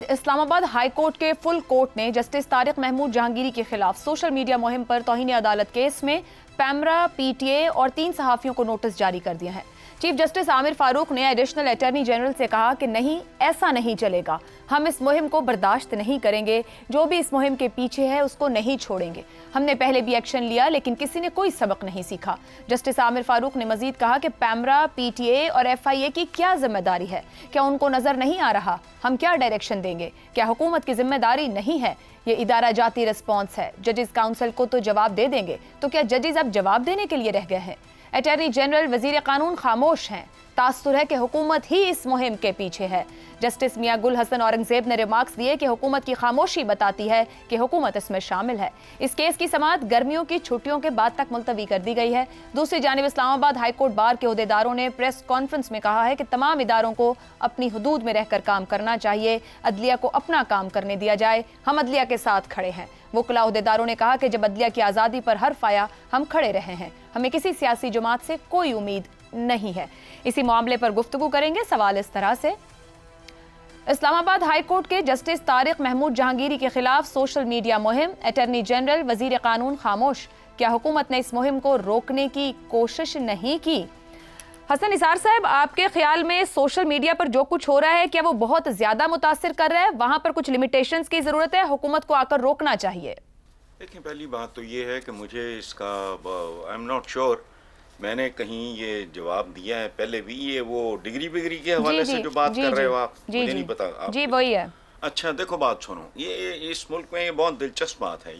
Islamabad high court के full court ने justice Tariq Mahmood Jahangiri के खिलाफ सोशल मीडिया मुहिम पर तौहीन अदालत केस में पैमरा, पीटीए और 3 सहाफियों को नोटिस जारी कर दिया है। चीफ जस्टिस आमिर फारूक ने एडिशनल अटॉर्नी जनरल से कहा कि नहीं, ऐसा नहीं चलेगा, हम इस मुहिम को बर्दाश्त नहीं करेंगे, जो भी इस मुहिम के पीछे है उसको नहीं छोड़ेंगे। हमने पहले भी एक्शन लिया लेकिन किसी ने कोई सबक नहीं सीखा। जस्टिस आमिर फारूक ने मजीद कहा कि पैमरा, पीटीए और एफआईए की क्या जिम्मेदारी है? क्या उनको नजर नहीं आ रहा? हम क्या डायरेक्शन देंगे? क्या हुकूमत की जिम्मेदारी नहीं है? ये इदारा जाती रिस्पॉन्स है। जजेस काउंसिल को तो जवाब दे देंगे, तो क्या जजेस अब जवाब देने के लिए रह गए हैं? अटॉर्नी जनरल, वजीर कानून खामोश हैं। तासुर है कि हुकूमत ही इस मुहिम के पीछे है। जस्टिस मियां गुल हसन औरंगजेब ने रिमार्क्स दिए कि हुकूमत की खामोशी बताती है कि हुकूमत इसमें शामिल है। इस केस की समाअत गर्मियों की छुट्टियों के बाद तक मुलतवी कर दी गई है। दूसरी जानिब इस्लामाबाद हाई कोर्ट बार के ओहदेदारों ने प्रेस कॉन्फ्रेंस में कहा है कि तमाम इदारों को अपनी हुदूद में रहकर काम करना चाहिए, अदलिया को अपना काम करने दिया जाए। हम अदलिया के साथ खड़े हैं। वकला ओहदेदारों ने कहा कि जब अदलिया की आज़ादी पर हर्फ आया, हम खड़े रहे हैं। हमें किसी सियासी जमात से कोई उम्मीद नहीं है। इसी मामले पर गुफ्तगू करेंगे। सवाल इस तरह से, इस्लामाबाद हाई कोर्ट के जस्टिस तारिक महमूद जहांगीरी के खिलाफ सोशल मीडिया मुहिम, अटॉर्नी जनरल, वजीर कानून खामोश। क्या हुकूमत ने इस मुहिम को रोकने की कोशिश नहीं की? हसन निसार साहब, आपके ख्याल में सोशल मीडिया पर जो कुछ हो रहा है, क्या वो बहुत ज्यादा मुतासिर कर रहा है? वहां पर कुछ लिमिटेशंस की जरूरत है, हुकूमत को आकर रोकना चाहिए? देखिए, पहली बात तो ये है कि मुझे इसका आई एम नॉट श्योर, मैंने कहीं ये जवाब दिया है पहले भी, ये वो डिग्री बिग्री के हवाले से जो बात कर रहे हो आप, मुझे नहीं पता। जी वही है। अच्छा देखो, बात सुनो, ये इस मुल्क में ये बहुत दिलचस्प बात है।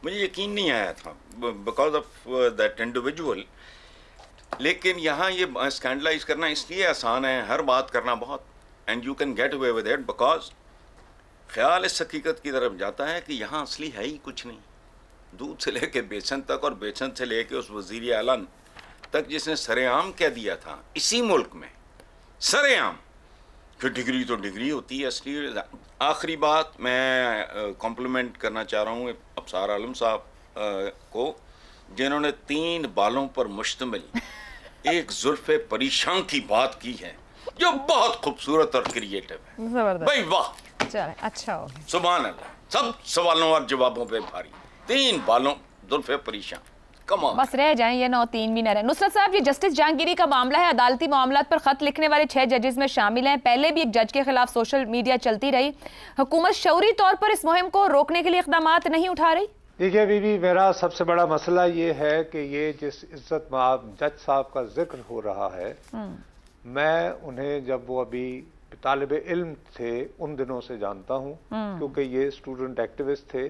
मुझे यकीन नहीं आया था बिकॉज ऑफ दैट इंडिविजुअल, लेकिन यहाँ ये स्कैंडलाइज करना इसलिए आसान है, हर बात करना बहुत, and you can get away with it because ख्याल इस हकीकत की तरफ जाता है कि यहाँ असली है ही कुछ नहीं। दूध से लेके बेसन तक और बेसन से लेके उस वजीर आला तक जिसने सरेआम कह दिया था इसी मुल्क में, सरेआम, कि डिग्री तो डिग्री होती है असली। आखिरी बात मैं कॉम्प्लीमेंट करना चाह रहा हूँ अफसार आलम साहब को, जिन्होंने 3 बालों पर मुश्तमिल एक जुल्फ़े परेशान की बात की है जो बहुत खूबसूरत और क्रिएटिव है। भाई वाह, चले, अच्छा हो, सुभान अल्लाह। सब सवालों और जवाबों पे भारी, 3 बालों जुल्फ़े परेशान, बस रह जाएं ये 9-3 भी न रहे। नुसरत साहब, ये जस्टिस जहांगीरी का मामला है, अदालती मामलात पर खत लिखने वाले 6 जजेस में शामिल हैं। पहले भी एक जज के खिलाफ सोशल मीडिया चलती रही। हुकूमत शऊरी तौर पर इस मुहिम को रोकने के लिए इक़दामात नहीं उठा रही? देखिए बीबी, मेरा सबसे बड़ा मसला ये है कि ये जिस इज्जत माब जज साहब का जिक्र हो रहा है, मैं उन्हें जब वो अभी तालिब इल्म थे उन दिनों से जानता हूँ, क्योंकि ये स्टूडेंट एक्टिविस्ट थे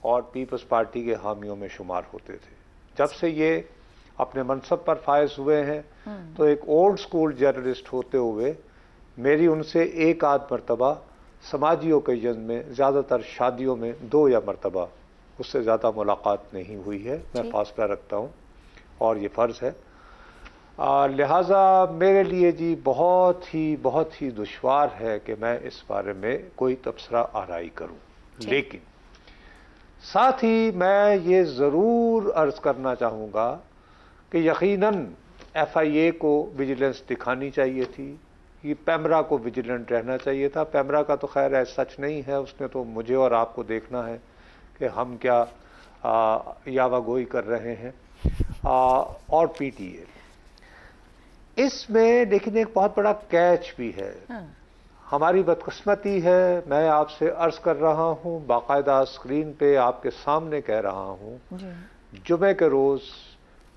और पीपल्स पार्टी के हामियों में शुमार होते थे। जब से ये अपने मनसब पर फायज हुए हैं, तो एक ओल्ड स्कूल जर्नलिस्ट होते हुए मेरी उनसे एक आध मरतबा समाजी ओकेजन में, ज़्यादातर शादियों में 2 या मरतबा, उससे ज़्यादा मुलाकात नहीं हुई है। मैं फासला रखता हूँ और ये फ़र्ज़ है। लिहाजा मेरे लिए जी बहुत ही दुश्वार है कि मैं इस बारे में कोई तबसरा आराई करूँ। लेकिन साथ ही मैं ये ज़रूर अर्ज़ करना चाहूँगा कि यकीनन FIA को विजिलेंस दिखानी चाहिए थी, ये पैमरा को विजिलेंट रहना चाहिए था। पैमरा का तो खैर है सच नहीं है, उसने तो मुझे और आपको देखना है कि हम क्या यावागोई कर रहे हैं। और PTA इसमें, लेकिन एक बहुत बड़ा कैच भी है। हमारी बदकिस्मती है, मैं आपसे अर्ज कर रहा हूँ, बाकायदा स्क्रीन पे आपके सामने कह रहा हूँ, जुमे के रोज़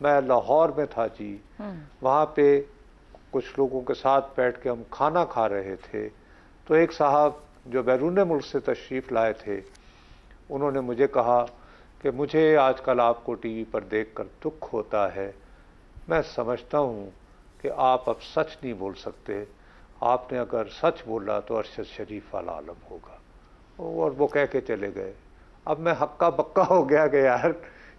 मैं लाहौर में था जी, वहाँ पे कुछ लोगों के साथ बैठ के हम खाना खा रहे थे, तो एक साहब जो बैरून मुल्क से तशरीफ़ लाए थे, उन्होंने मुझे कहा कि मुझे आजकल आपको टीवी पर देखकर दुख होता है, मैं समझता हूँ कि आप अब सच नहीं बोल सकते, आपने अगर सच बोला तो अरशद शरीफ वाला आलम होगा। और वो कह के चले गए। अब मैं हक्का बक्का हो गया कि यार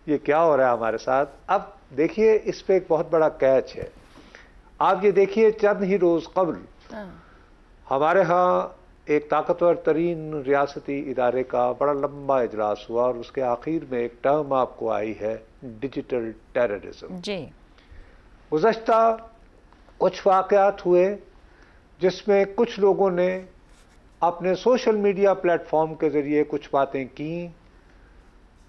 ये क्या हो रहा है हमारे साथ। अब देखिए, इस पे एक बहुत बड़ा कैच है। आप ये देखिए, चंद ही रोज़ कबल हमारे यहाँ एक ताकतवर तरीन रियासती इदारे का बड़ा लंबा इजलास हुआ और उसके आखिर में एक टर्म आपको आई है, डिजिटल टेररिज्म जी। गुज़श्ता कुछ वाक़यात हुए जिसमें कुछ लोगों ने अपने सोशल मीडिया प्लेटफॉर्म के ज़रिए कुछ बातें की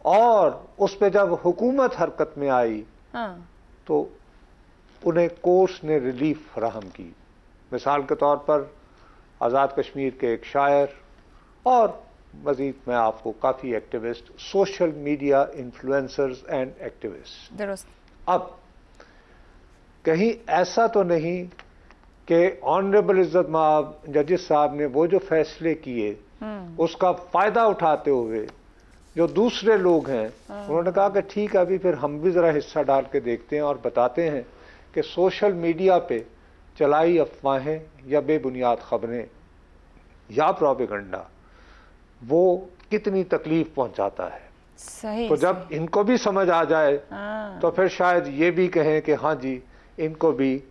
और उस पर जब हुकूमत हरकत में आई तो उन्हें कोर्ट्स ने रिलीफ फराहम की। मिसाल के तौर पर आज़ाद कश्मीर के एक शायर और मज़ीद मैं आपको काफ़ी activist, social media influencers and activist. अब कहीं ऐसा तो नहीं कि ऑनरेबल इज्जत माब जजेस साहब ने वो जो फैसले किए उसका फ़ायदा उठाते हुए जो दूसरे लोग हैं उन्होंने कहा कि ठीक है, अभी फिर हम भी ज़रा हिस्सा डाल के देखते हैं और बताते हैं कि सोशल मीडिया पे चलाई अफवाहें या बेबुनियाद खबरें या प्रोपेगेंडा वो कितनी तकलीफ पहुंचाता है। सही, तो जब इनको भी समझ आ जाए तो फिर शायद ये भी कहें कि हाँ जी, इनको भी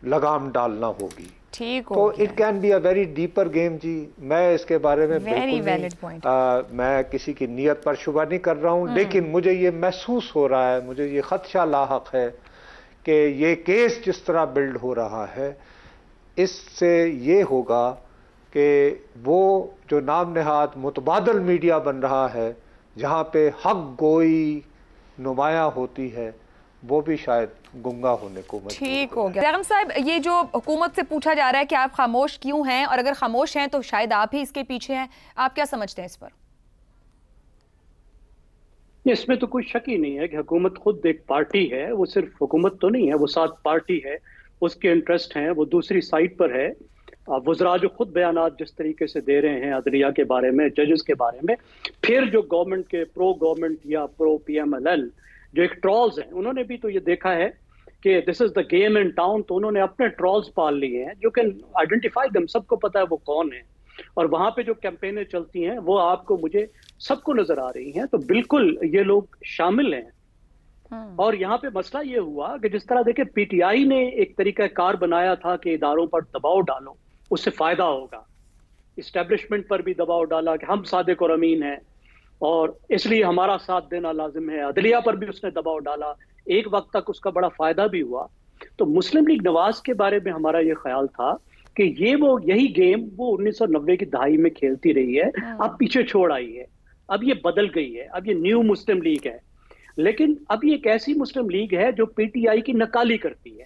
लगाम डालना होगी। ठीक तो it can be a very deeper game जी। मैं इसके बारे में मैं किसी की नीयत पर शुबा नहीं कर रहा हूँ, लेकिन मुझे ये महसूस हो रहा है, मुझे ये खदशा लाहक है कि ये केस जिस तरह बिल्ड हो रहा है इससे ये होगा कि वो जो नाम नहाद मुतबादल मीडिया बन रहा है जहाँ पे हक गोई नुमायां होती है वो भी शायद गुंगा होने को मजबूर। ठीक हो गया। बेगम साहब, ये जो हुकूमत से पूछा जा रहा है कि आप खामोश क्यों हैं, और अगर खामोश हैं तो शायद आप ही इसके पीछे हैं, आप क्या समझते हैं इस पर? इसमें तो कोई शक ही नहीं है कि हुकूमत खुद एक पार्टी है, वो सिर्फ हुकूमत तो नहीं है, वो साथ पार्टी है, उसके इंटरेस्ट हैं, वो दूसरी साइड पर है। वज़रा जो खुद बयानात जिस तरीके से दे रहे हैं अदलिया के बारे में, जजेस के बारे में, फिर जो गवर्नमेंट के प्रो गवर्नमेंट या प्रो PMLN जो एक ट्रॉल्स हैं, उन्होंने भी तो ये देखा है कि this is the game in town, तो उन्होंने अपने ट्रॉल्स पाल लिए हैं। यू कैन आइडेंटिफाई देम, सबको पता है वो कौन है, और वहां पे जो कैंपेनें चलती हैं वो आपको मुझे सबको नजर आ रही हैं। तो बिल्कुल ये लोग शामिल हैं। और यहाँ पे मसला ये हुआ कि जिस तरह देखे PTI ने एक तरीका कार बनाया था कि इदारों पर दबाव डालो, उससे फायदा होगा। इस्टेब्लिशमेंट पर भी दबाव डाला कि हम सादिक और अमीन हैं और इसलिए हमारा साथ देना लाजिम है। अदलिया पर भी उसने दबाव डाला, एक वक्त तक उसका बड़ा फायदा भी हुआ। तो मुस्लिम लीग नवाज के बारे में हमारा ये ख्याल था कि ये वो यही गेम वो 1990 की दहाई में खेलती रही है, अब पीछे छोड़ आई है, अब ये बदल गई है, अब ये न्यू मुस्लिम लीग है। लेकिन अब ये एक ऐसी मुस्लिम लीग है जो PTI की नकाली करती है,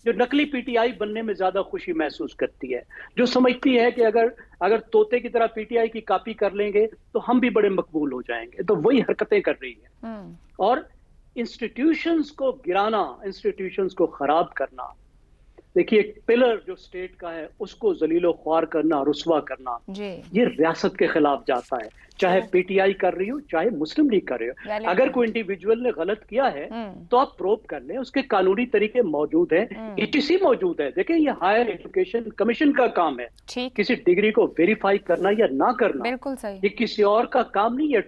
जो नकली PTI बनने में ज्यादा खुशी महसूस करती है, जो समझती है कि अगर तोते की तरह PTI की कॉपी कर लेंगे तो हम भी बड़े मकबूल हो जाएंगे। तो वही हरकतें कर रही है और इंस्टीट्यूशंस को गिराना, इंस्टीट्यूशंस को खराब करना। देखिए, एक पिलर जो स्टेट का है उसको जलीलो ख्वार करना, रुस्वा करना, ये रियासत के खिलाफ जाता है, चाहे PTI कर रही हो चाहे मुस्लिम लीग कर रही हो। अगर कोई इंडिविजुअल ने गलत किया है तो आप प्रोब कर लें, उसके कानूनी तरीके मौजूद हैं, ETC मौजूद है। देखिए, ये हायर एजुकेशन कमीशन का काम है किसी डिग्री को वेरीफाई करना या ना करना। बिल्कुल सही। ये किसी और का काम नहीं है,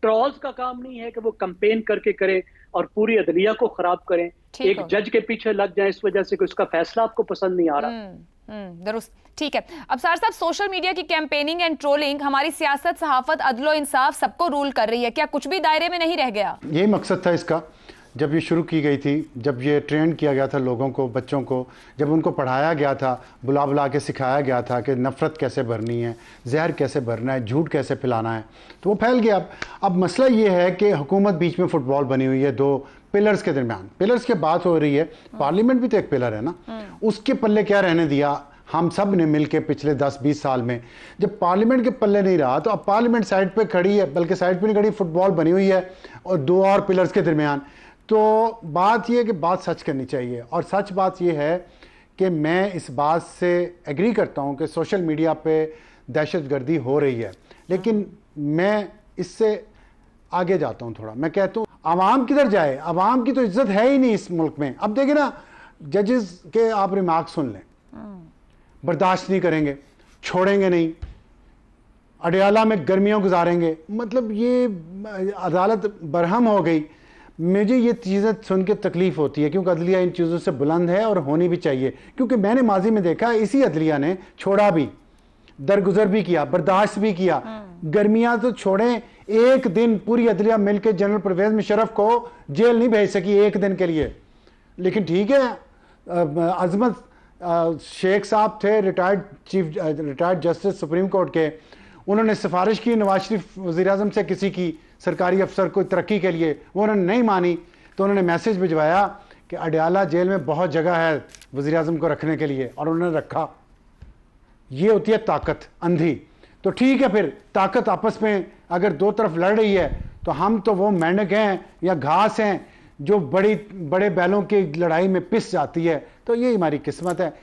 ट्रॉल्स का काम नहीं है कि वो कैंपेन करके करें और पूरी अदलिया को खराब करें, एक जज के पीछे लग जाए इस वजह से कि उसका फैसला आपको पसंद नहीं आ रहा। दुरुस्त, ठीक है। अब सार साहब, सोशल मीडिया की कैंपेनिंग एंड ट्रोलिंग हमारी सियासत, सहाफत, अदलो इंसाफ सबको रूल कर रही है, क्या कुछ भी दायरे में नहीं रह गया? यही मकसद था इसका जब ये शुरू की गई थी, जब ये ट्रेंड किया गया था लोगों को, बच्चों को, जब उनको पढ़ाया गया था, बुला बुला के सिखाया गया था कि नफ़रत कैसे भरनी है, जहर कैसे भरना है, झूठ कैसे फैलाना है, तो वो फैल गया। अब मसला ये है कि हुकूमत बीच में फुटबॉल बनी हुई है दो पिलर्स के दरमियान। पिलर्स की बात हो रही है, पार्लियामेंट भी तो एक पिलर है ना, उसके पल्ले क्या रहने दिया हम सब ने मिलकर पिछले 10-20 साल में। जब पार्लियामेंट के पल्ले नहीं रहा तो अब पार्लियामेंट साइड पे खड़ी है, बल्कि साइड पे नहीं खड़ी, फुटबॉल बनी हुई है और दो और पिलर्स के दरमियान। तो बात यह है कि बात सच करनी चाहिए, और सच बात यह है कि मैं इस बात से एग्री करता हूं कि सोशल मीडिया पे दहशतगर्दी हो रही है, लेकिन मैं इससे आगे जाता हूं थोड़ा। मैं कहता हूं आवाम किधर जाए, आवाम की तो इज्जत है ही नहीं इस मुल्क में। अब देखिए ना, जजेस के आप रिमार्क सुन लें, बर्दाश्त नहीं करेंगे, छोड़ेंगे नहीं, अडयाला में गर्मियों गुजारेंगे, मतलब ये अदालत बरहम हो गई। मुझे ये चीज़ें सुन के तकलीफ होती है, क्योंकि अदलिया इन चीज़ों से बुलंद है और होनी भी चाहिए। क्योंकि मैंने माजी में देखा इसी अदलिया ने छोड़ा भी, दरगुजर भी किया, बर्दाश्त भी किया। गर्मियां तो छोड़ें, एक दिन पूरी अदलिया मिलकर जनरल परवेज मुशर्रफ को जेल नहीं भेज सकी एक दिन के लिए। लेकिन ठीक है, अजमत शेख साहब थे, रिटायर्ड जस्टिस सुप्रीम कोर्ट के, उन्होंने सिफारिश की नवाज शरीफ वज़ीर-ए-आज़म से किसी की सरकारी अफसर को तरक्की के लिए, वो उन्होंने नहीं मानी तो उन्होंने मैसेज भिजवाया कि अडयाला जेल में बहुत जगह है वज़ीर-ए-आज़म को रखने के लिए, और उन्होंने रखा। ये होती है ताकत अंधी। तो ठीक है, फिर ताकत आपस में अगर दो तरफ लड़ रही है तो हम तो वो मेंढक हैं या घास हैं जो बड़े बैलों की लड़ाई में पिस जाती है। तो ये हमारी किस्मत है।